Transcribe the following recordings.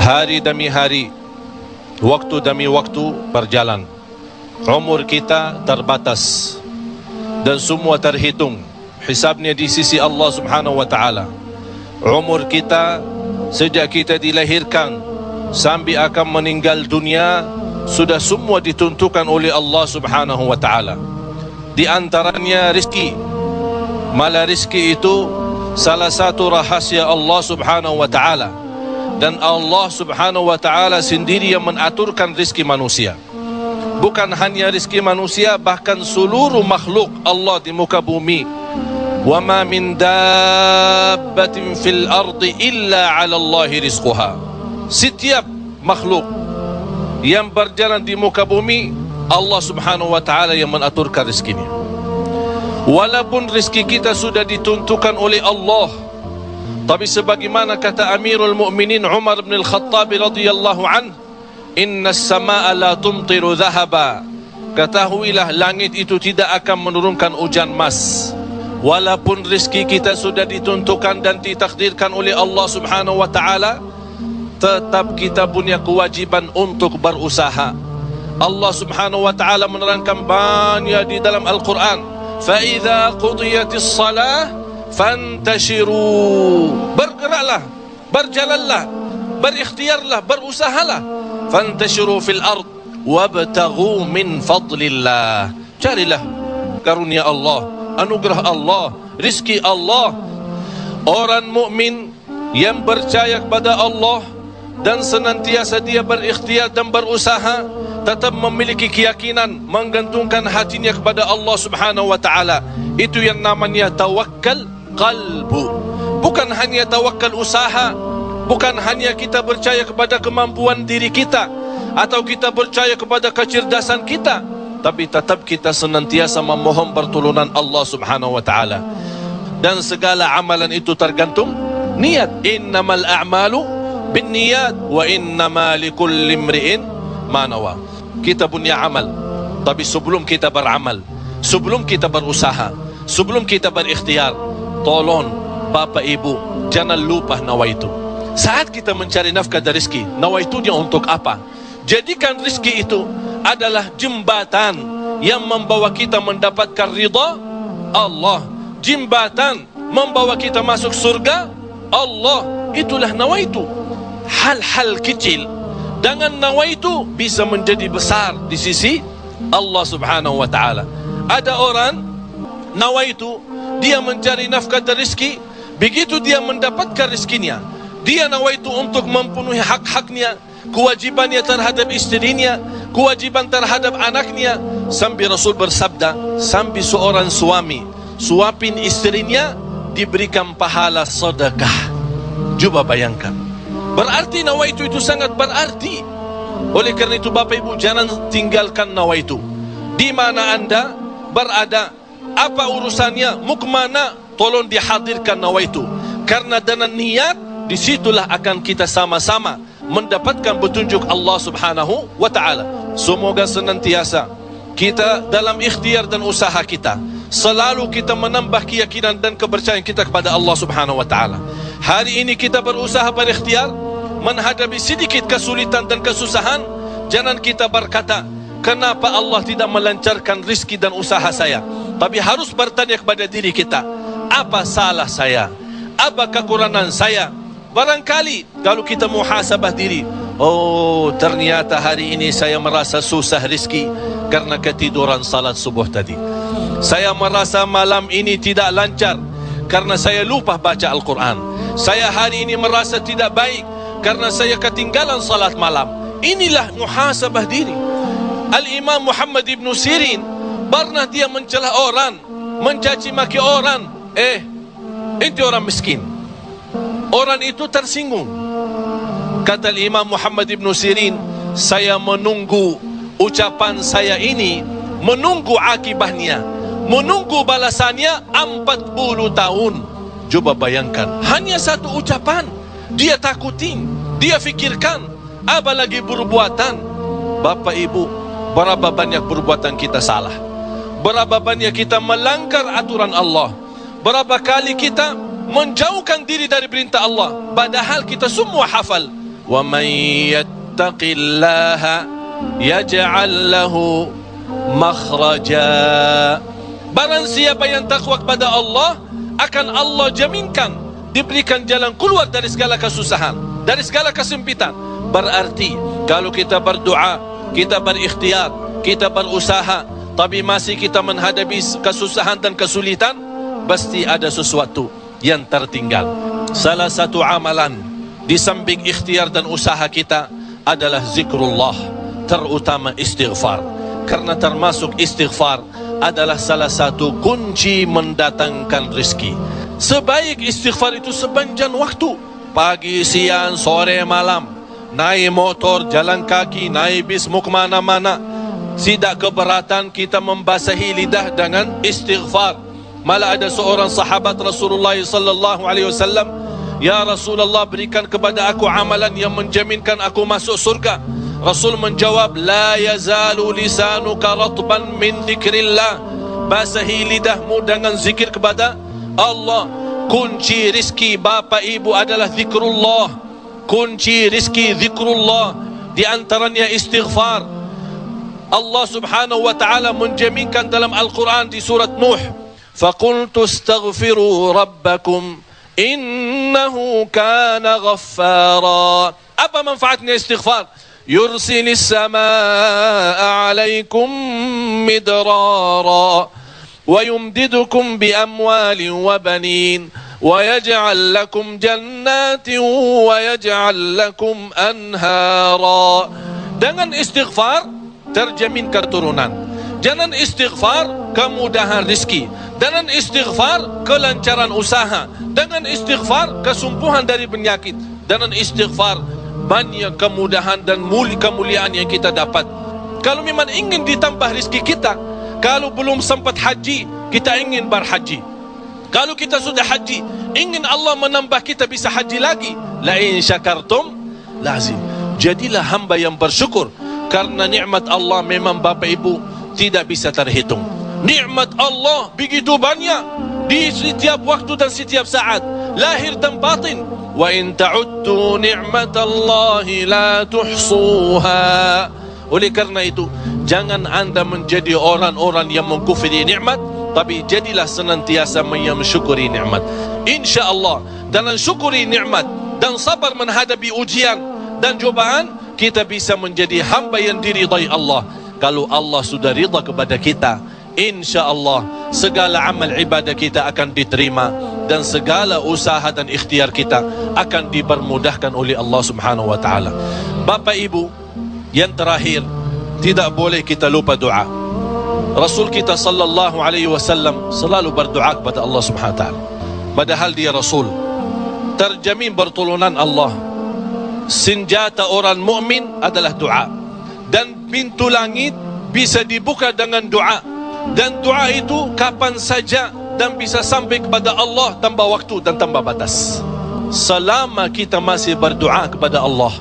Hari demi hari, waktu demi waktu berjalan. Umur kita terbatas dan semua terhitung hisabnya di sisi Allah Subhanahu wa ta'ala. Umur kita sejak kita dilahirkan sampai akan meninggal dunia sudah semua ditentukan oleh Allah Subhanahu wa ta'ala. Di antaranya rizki. Malah rizki itu salah satu rahasia Allah Subhanahu wa ta'ala, dan Allah Subhanahu wa ta'ala sendiri yang mengaturkan rizki manusia. Bukan hanya rizki manusia, bahkan seluruh makhluk Allah di muka bumi. Wa ma min dabbatin fil ardi illa 'ala Allahi rizquha. Setiap makhluk yang berjalan di muka bumi, Allah Subhanahu wa ta'ala yang mengaturkan rizkinya. Walaupun rizki kita sudah ditentukan oleh Allah, tapi sebagaimana kata Amirul Mukminin Umar bin Al-Khattab radhiyallahu an, inna as-samaa'a la tumtiru dhahaba. Ketahuilah langit itu tidak akan menurunkan hujan emas. Walaupun rizki kita sudah ditentukan dan ditakdirkan oleh Allah Subhanahu wa ta'ala, tetap kita punya kewajiban untuk berusaha. Allah Subhanahu wa ta'ala menerangkan banyak di dalam Al-Quran, فَإِذَا قُضِيَتِ الصَّلَاةِ فَانْتَشِرُوا. Bergeraklah, berjalanlah, berikhtiarlah, berusahalah. فَانْتَشِرُوا فِي الْأَرْضِ وَابْتَغُوا مِنْ فَضْلِ اللَّهِ. Carilah karunia Allah, anugerah Allah, rizki Allah. Orang mukmin yang percaya kepada Allah dan senantiasa dia berikhtiar dan berusaha, tetap memiliki keyakinan, menggantungkan hatinya kepada Allah Subhanahu wa ta'ala. Itu yang namanya tawakkal qalbu. Bukan hanya tawakkal usaha, bukan hanya kita percaya kepada kemampuan diri kita atau kita percaya kepada kecerdasan kita, tapi tetap kita senantiasa memohon pertolongan Allah Subhanahu wa ta'ala. Dan segala amalan itu tergantung niat. Innamal a'malu binniyat wa innama likulli imri'in ma nawa. Kita punya amal, tapi sebelum kita beramal, sebelum kita berusaha, sebelum kita berikhtiar, tolong Bapak Ibu jangan lupa nawaitu. Saat kita mencari nafkah dan rezeki, nawaitunya untuk apa? Jadikan rezeki itu adalah jembatan yang membawa kita mendapatkan ridha Allah, jembatan membawa kita masuk surga Allah. Itulah nawaitu. Hal-hal kecil dengan nawaitu bisa menjadi besar di sisi Allah Subhanahu wa ta'ala. Ada orang nawaitu, dia mencari nafkah dan rezeki. Begitu dia mendapatkan rezekinya, dia nawaitu untuk memenuhi hak-haknya, kewajibannya terhadap istrinya, kewajiban terhadap anaknya. Sampai Rasul bersabda, sampai seorang suami suapin istrinya diberikan pahala sedekah. Coba bayangkan. Berarti nawaitu itu sangat berarti. Oleh kerana itu Bapak Ibu jangan tinggalkan nawaitu. Di mana anda berada, apa urusannya, mau kemana, tolong dihadirkan nawaitu. Karena dengan niat, disitulah akan kita sama-sama mendapatkan petunjuk Allah Subhanahu wa ta'ala. Semoga senantiasa kita dalam ikhtiar dan usaha kita, selalu kita menambah keyakinan dan kepercayaan kita kepada Allah Subhanahu wa ta'ala. Hari ini kita berusaha berikhtiar, menghadapi sedikit kesulitan dan kesusahan, jangan kita berkata, kenapa Allah tidak melancarkan rizki dan usaha saya? Tapi harus bertanya kepada diri kita, apa salah saya? Apa kekurangan saya? Barangkali kalau kita muhasabah diri, oh ternyata hari ini saya merasa susah rizki karena ketiduran salat subuh tadi. Saya merasa malam ini tidak lancar karena saya lupa baca Al-Quran. Saya hari ini merasa tidak baik karena saya ketinggalan salat malam. Inilah muhasabah diri. Al-Imam Muhammad ibn Sirin pernah dia mencela orang, mencaci maki orang. Itu orang miskin. Orang itu tersinggung. Kata Imam Muhammad ibn Sirin, saya menunggu ucapan saya ini, menunggu akibatnya, menunggu balasannya 40 tahun. Coba bayangkan, hanya satu ucapan dia takutin, dia fikirkan, apalagi perbuatan. Bapak Ibu, berapa banyak perbuatan kita salah, berapa banyak kita melanggar aturan Allah, berapa kali kita menjauhkan diri dari perintah Allah, padahal kita semua hafal wa man yattaqillaha yaj'al lahu makhraja. Barang siapa yang takwa kepada Allah, akan Allah jaminkan diberikan jalan keluar dari segala kesusahan, dari segala kesempitan. Berarti kalau kita berdoa, kita berikhtiar, kita berusaha, tapi masih kita menghadapi kesusahan dan kesulitan, pasti ada sesuatu yang tertinggal. Salah satu amalan di samping ikhtiar dan usaha kita adalah zikrullah, terutama istighfar. Karena termasuk istighfar adalah salah satu kunci mendatangkan rezeki. Sebaik istighfar itu sepanjang waktu, pagi, siang, sore, malam, naik motor, jalan kaki, naik bis, mau kemana-mana, tidak keberatan kita membasahi lidah dengan istighfar. Malah ada seorang sahabat Rasulullah sallallahu alaihi wasallam, "Ya Rasulullah, berikan kepada aku amalan yang menjaminkan aku masuk surga." Rasul menjawab, "La yazalu lisanuka ratban min dzikrillah." Basahi lidahmu dengan zikir kepada Allah. Kunci rizki bapa ibu adalah zikrullah. Kunci rizki zikrullah, di antaranya istighfar. Allah subhanahu wa ta'ala menjaminkan dalam Al-Quran di surat Nuh, "Faqultu astaghfiru rabbakum innahu kana ghaffara." Apa manfaatnya istighfar? Yursilis samaa'a 'alaikum midrara wa yumdidukum bi amwalin wa banin wa yaj'al lakum jannatin wa yaj'al lakum anhara. Dengan istighfar terjamin keturunan. Dengan istighfar kemudahan rezeki. Dengan istighfar kelancaran usaha. Dengan istighfar kesumpuhan dari penyakit. Dengan istighfar banyak kemudahan dan kemuliaan yang kita dapat. Kalau memang ingin ditambah rezeki kita, kalau belum sempat haji, kita ingin berhaji. Kalau kita sudah haji, ingin Allah menambah kita bisa haji lagi. La in syakartum lazim. Jadilah hamba yang bersyukur, karena nikmat Allah memang Bapak Ibu tidak bisa terhitung. Nikmat Allah begitu banyak di setiap waktu dan setiap saat, lahir dan batin. Wa in ta'uddu ni'matallahi la tuhsuha. Oleh karena itu, jangan anda menjadi orang-orang yang mengkufri nikmat, tapi jadilah senantiasa mensyukuri nikmat. InsyaAllah dengan syukuri nikmat dan sabar menghadapi ujian dan cobaan, kita bisa menjadi hamba yang diridai Allah. Kalau Allah sudah ridha kepada kita, InsyaAllah segala amal ibadah kita akan diterima, dan segala usaha dan ikhtiar kita akan dipermudahkan oleh Allah subhanahu wa ta'ala. Bapak Ibu, yang terakhir, tidak boleh kita lupa doa. Rasul kita sallallahu alaihi wasallam selalu berdoa kepada Allah subhanahu wa ta'ala. Padahal dia Rasul, terjamin pertolongan Allah. Senjata orang mukmin adalah doa, dan pintu langit bisa dibuka dengan doa. Dan doa itu kapan saja dan bisa sampai kepada Allah tanpa waktu dan tanpa batas. Selama kita masih berdoa kepada Allah,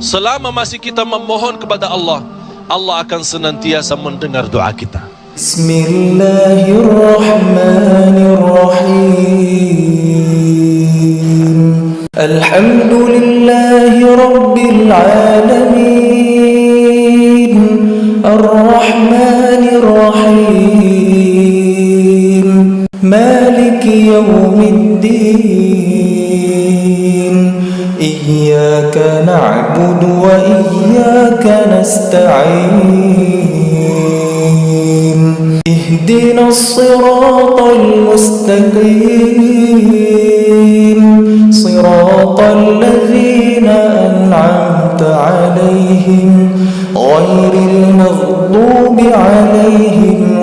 selama masih kita memohon kepada Allah, Allah akan senantiasa mendengar doa kita. Bismillahirrahmanirrahim. Alhamdulillahi rabbil alamin. Ar-Rahmanir Rahim. Maliki yawmiddin. Iyyaka na'budu wa iyyaka nasta'in. Ihdinas siratal mustaqim. Siratal ladzina an'amta 'alaihim ghairil maghdubi 'alaihim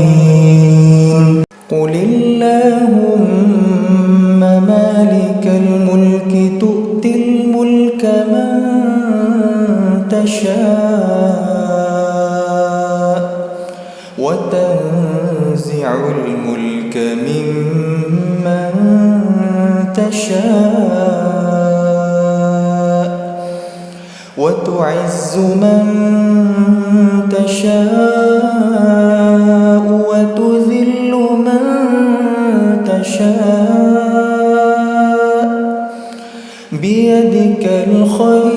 waladdallin. Qulillahumma malikal mulki tu'til mulka man tasha' wa tanzi'ul mulka mimman tasha' wa tu'izzu man tasha' wa tudhillu man تشاء بيدك الخير